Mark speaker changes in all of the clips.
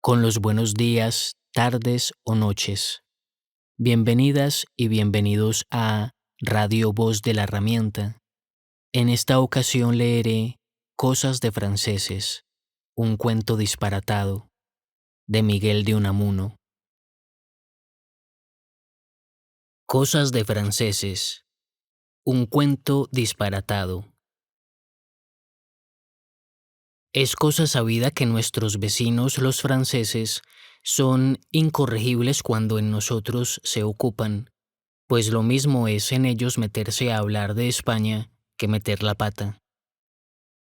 Speaker 1: con los buenos días, tardes o noches. Bienvenidas y bienvenidos a Radio Voz de la Herramienta. En esta ocasión leeré Cosas de franceses, un cuento disparatado, de Miguel de Unamuno. Cosas de franceses, un cuento disparatado. Es cosa sabida que nuestros vecinos los franceses son incorregibles cuando en nosotros se ocupan, pues lo mismo es en ellos meterse a hablar de España que meter la pata.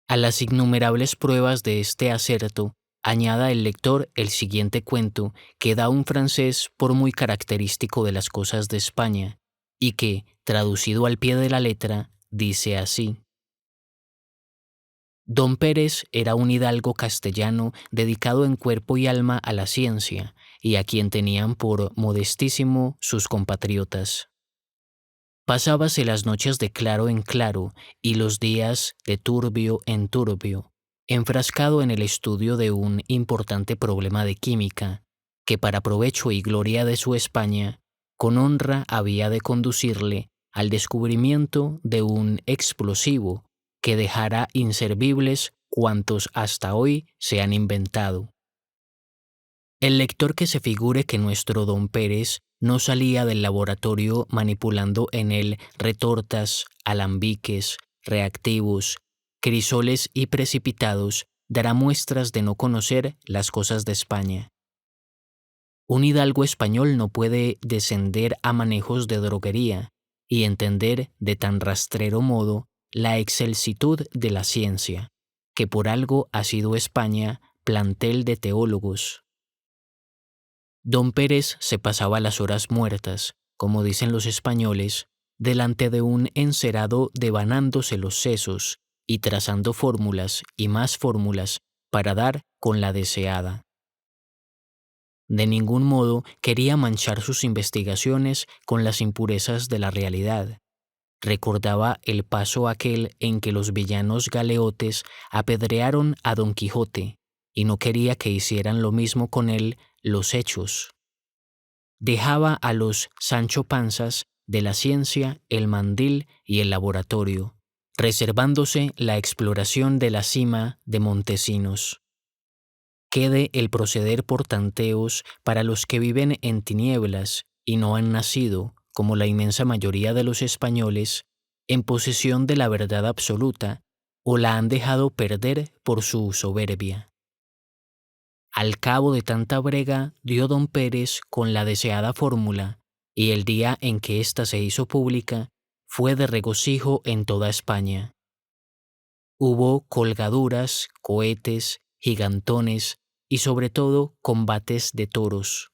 Speaker 1: A las innumerables pruebas de este acerto, añada el lector el siguiente cuento que da un francés por muy característico de las cosas de España, y que, traducido al pie de la letra, dice así. Don Pérez era un hidalgo castellano dedicado en cuerpo y alma a la ciencia, y a quien tenían por modestísimo sus compatriotas. Pasábase las noches de claro en claro y los días de turbio en turbio, enfrascado en el estudio de un importante problema de química, que para provecho y gloria de su España, con honra había de conducirle al descubrimiento de un explosivo que dejara inservibles cuantos hasta hoy se han inventado. El lector que se figure que nuestro don Pérez no salía del laboratorio manipulando en él retortas, alambiques, reactivos, crisoles y precipitados, dará muestras de no conocer las cosas de España. Un hidalgo español no puede descender a manejos de droguería y entender de tan rastrero modo la excelsitud de la ciencia, que por algo ha sido España plantel de teólogos. Don Pérez se pasaba las horas muertas, como dicen los españoles, delante de un encerado devanándose los sesos y trazando fórmulas y más fórmulas para dar con la deseada. De ningún modo quería manchar sus investigaciones con las impurezas de la realidad. Recordaba el paso aquel en que los villanos galeotes apedrearon a Don Quijote, y no quería que hicieran lo mismo con él los hechos. Dejaba a los Sancho Panzas de la ciencia el mandil y el laboratorio, reservándose la exploración de la cima de Montesinos. Quede el proceder por tanteos para los que viven en tinieblas y no han nacido, como la inmensa mayoría de los españoles, en posesión de la verdad absoluta o la han dejado perder por su soberbia. Al cabo de tanta brega dio don Pérez con la deseada fórmula, y el día en que ésta se hizo pública fue de regocijo en toda España. Hubo colgaduras, cohetes, gigantones y sobre todo combates de toros.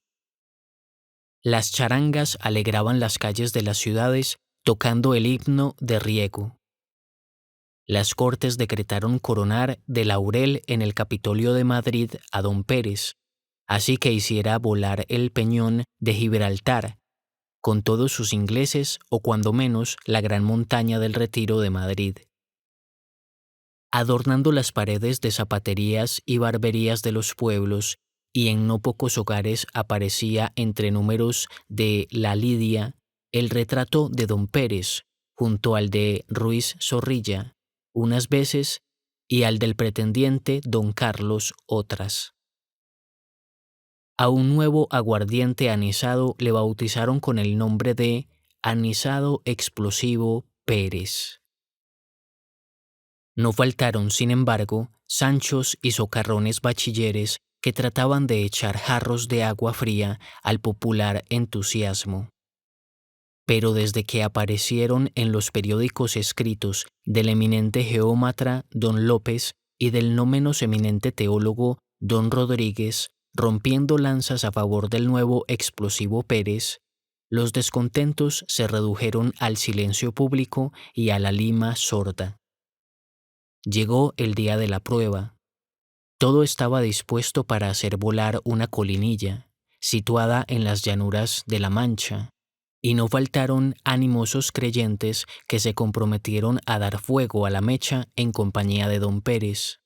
Speaker 1: Las charangas alegraban las calles de las ciudades tocando el himno de riego. Las Cortes decretaron coronar de laurel en el Capitolio de Madrid a don Pérez, así que hiciera volar el peñón de Gibraltar, con todos sus ingleses o cuando menos la gran montaña del Retiro de Madrid. Adornando las paredes de zapaterías y barberías de los pueblos, y en no pocos hogares aparecía entre números de La Lidia el retrato de don Pérez, junto al de Ruiz Zorrilla, unas veces, y al del pretendiente don Carlos otras. A un nuevo aguardiente anisado le bautizaron con el nombre de Anisado Explosivo Pérez. No faltaron, sin embargo, Sanchos y socarrones bachilleres que trataban de echar jarros de agua fría al popular entusiasmo. Pero desde que aparecieron en los periódicos escritos del eminente geómatra don López y del no menos eminente teólogo don Rodríguez, rompiendo lanzas a favor del nuevo explosivo Pérez, los descontentos se redujeron al silencio público y a la lima sorda. Llegó el día de la prueba. Todo estaba dispuesto para hacer volar una colinilla, situada en las llanuras de la Mancha, y no faltaron animosos creyentes que se comprometieron a dar fuego a la mecha en compañía de don Pérez.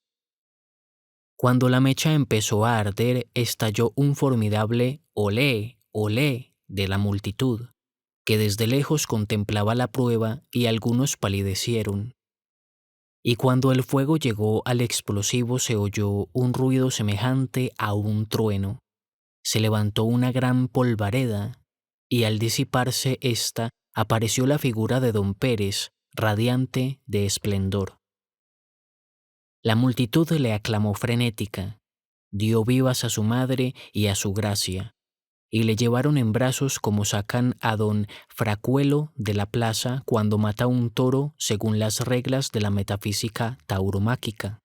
Speaker 1: Cuando la mecha empezó a arder, estalló un formidable olé, olé de la multitud, que desde lejos contemplaba la prueba y algunos palidecieron. Y cuando el fuego llegó al explosivo se oyó un ruido semejante a un trueno. Se levantó una gran polvareda, y al disiparse ésta apareció la figura de don Pérez, radiante de esplendor. La multitud le aclamó frenética, dio vivas a su madre y a su gracia, y le llevaron en brazos como sacan a don Fracuelo de la plaza cuando mata un toro según las reglas de la metafísica tauromáquica.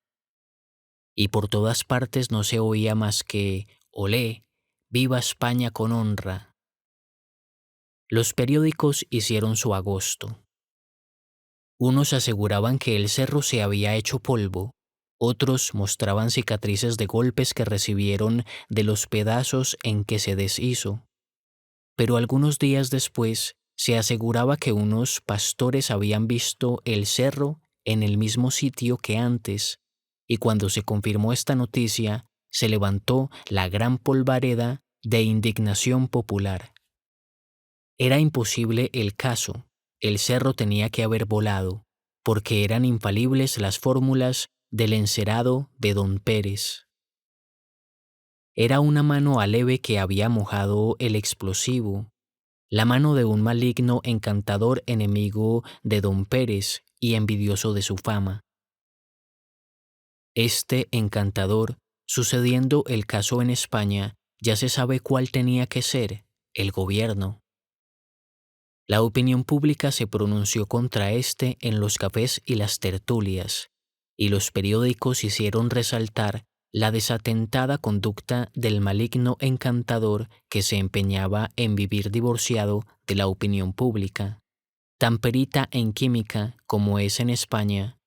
Speaker 1: Y por todas partes no se oía más que «Olé, viva España con honra». Los periódicos hicieron su agosto. Unos aseguraban que el cerro se había hecho polvo, otros mostraban cicatrices de golpes que recibieron de los pedazos en que se deshizo. Pero algunos días después se aseguraba que unos pastores habían visto el cerro en el mismo sitio que antes, y cuando se confirmó esta noticia, se levantó la gran polvareda de indignación popular. Era imposible el caso, el cerro tenía que haber volado, porque eran infalibles las fórmulas del encerado de don Pérez. Era una mano aleve que había mojado el explosivo, la mano de un maligno encantador enemigo de don Pérez y envidioso de su fama. Este encantador, sucediendo el caso en España, ya se sabe cuál tenía que ser, el gobierno. La opinión pública se pronunció contra este en los cafés y las tertulias, y los periódicos hicieron resaltar la desatentada conducta del maligno encantador que se empeñaba en vivir divorciado de la opinión pública, tan perita en química como es en España,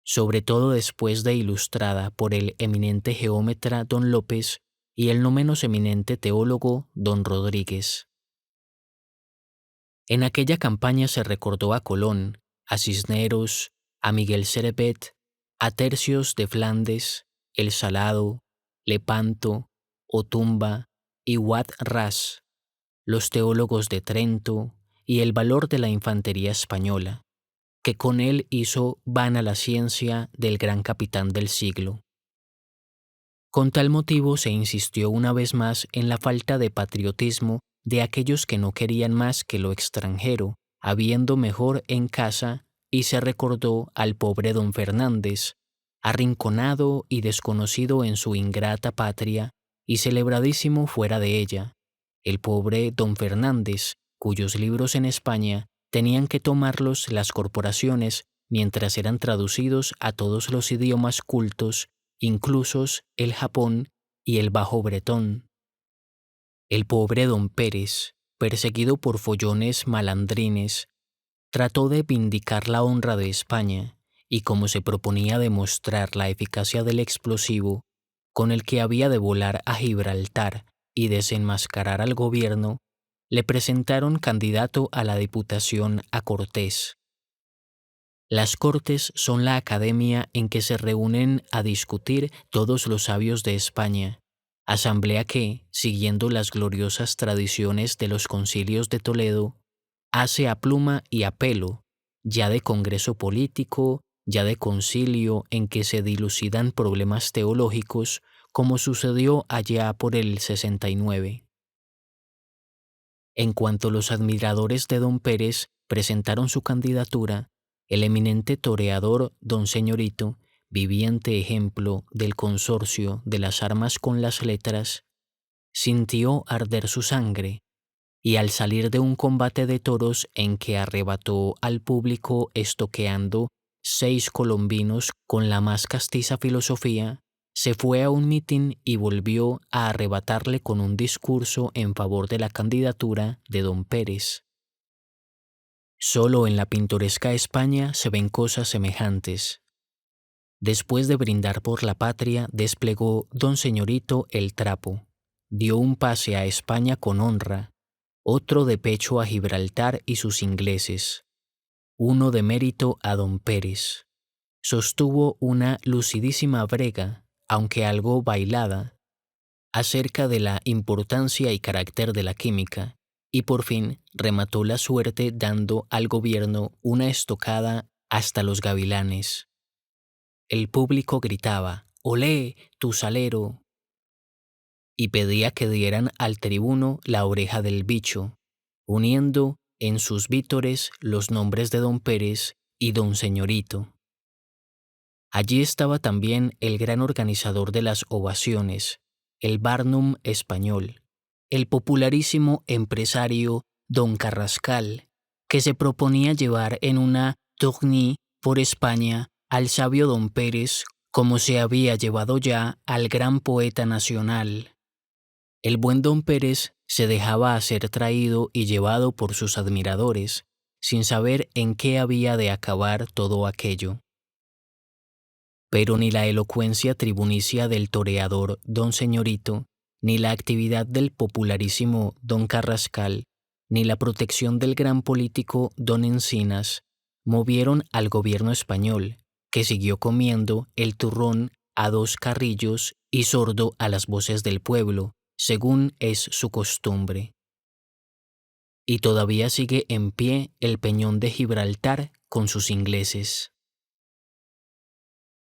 Speaker 1: sobre todo después de ilustrada por el eminente geómetra don López y el no menos eminente teólogo don Rodríguez. En aquella campaña se recordó a Colón, a Cisneros, a Miguel Servet, a Tercios de Flandes, El Salado, Lepanto, Otumba y Wat Ras, los teólogos de Trento y el valor de la infantería española, que con él hizo vana la ciencia del gran capitán del siglo. Con tal motivo se insistió una vez más en la falta de patriotismo de aquellos que no querían más que lo extranjero, habiendo mejor en casa, y se recordó al pobre don Fernández, arrinconado y desconocido en su ingrata patria y celebradísimo fuera de ella, el pobre don Fernández, cuyos libros en España tenían que tomarlos las corporaciones mientras eran traducidos a todos los idiomas cultos, inclusos el Japón y el bajo bretón. El pobre don Pérez, perseguido por follones malandrines, trató de vindicar la honra de España y como se proponía demostrar la eficacia del explosivo con el que había de volar a Gibraltar y desenmascarar al gobierno, le presentaron candidato a la diputación a Cortés. Las Cortes son la academia en que se reúnen a discutir todos los sabios de España, asamblea que, siguiendo las gloriosas tradiciones de los concilios de Toledo, hace a pluma y a pelo, ya de congreso político, ya de concilio en que se dilucidan problemas teológicos, como sucedió allá por el 69. En cuanto los admiradores de don Pérez presentaron su candidatura, el eminente toreador don Señorito, viviente ejemplo del consorcio de las armas con las letras, sintió arder su sangre, y al salir de un combate de toros en que arrebató al público estoqueando 6 colombinos con la más castiza filosofía, se fue a un mitin y volvió a arrebatarle con un discurso en favor de la candidatura de don Pérez. Solo en la pintoresca España se ven cosas semejantes. Después de brindar por la patria, desplegó don Señorito el trapo, dio un pase a España con honra, otro de pecho a Gibraltar y sus ingleses, uno de mérito a don Pérez. Sostuvo una lucidísima brega, aunque algo bailada, acerca de la importancia y carácter de la química, y por fin remató la suerte dando al gobierno una estocada hasta los gavilanes. El público gritaba «¡Olé, tu salero!» y pedía que dieran al tribuno la oreja del bicho, uniendo en sus vítores los nombres de don Pérez y don Señorito. Allí estaba también el gran organizador de las ovaciones, el Barnum español, el popularísimo empresario don Carrascal, que se proponía llevar en una tournée por España al sabio don Pérez como se había llevado ya al gran poeta nacional. El buen don Pérez se dejaba ser traído y llevado por sus admiradores, sin saber en qué había de acabar todo aquello. Pero ni la elocuencia tribunicia del toreador don Señorito, ni la actividad del popularísimo don Carrascal, ni la protección del gran político don Encinas movieron al gobierno español, que siguió comiendo el turrón a dos carrillos y sordo a las voces del pueblo, según es su costumbre. Y todavía sigue en pie el peñón de Gibraltar con sus ingleses.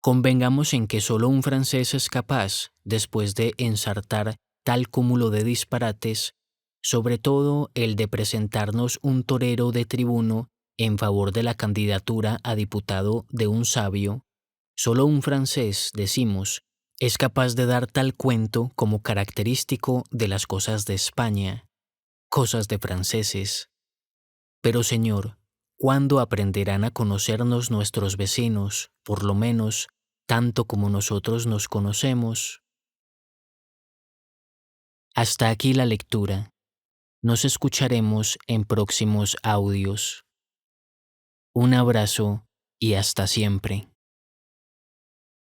Speaker 1: Convengamos en que solo un francés es capaz, después de ensartar tal cúmulo de disparates, sobre todo el de presentarnos un torero de tribuno en favor de la candidatura a diputado de un sabio, solo un francés, decimos, es capaz de dar tal cuento como característico de las cosas de España, cosas de franceses. Pero, señor, ¿cuándo aprenderán a conocernos nuestros vecinos, por lo menos, tanto como nosotros nos conocemos? Hasta aquí la lectura. Nos escucharemos en próximos audios. Un abrazo y hasta siempre.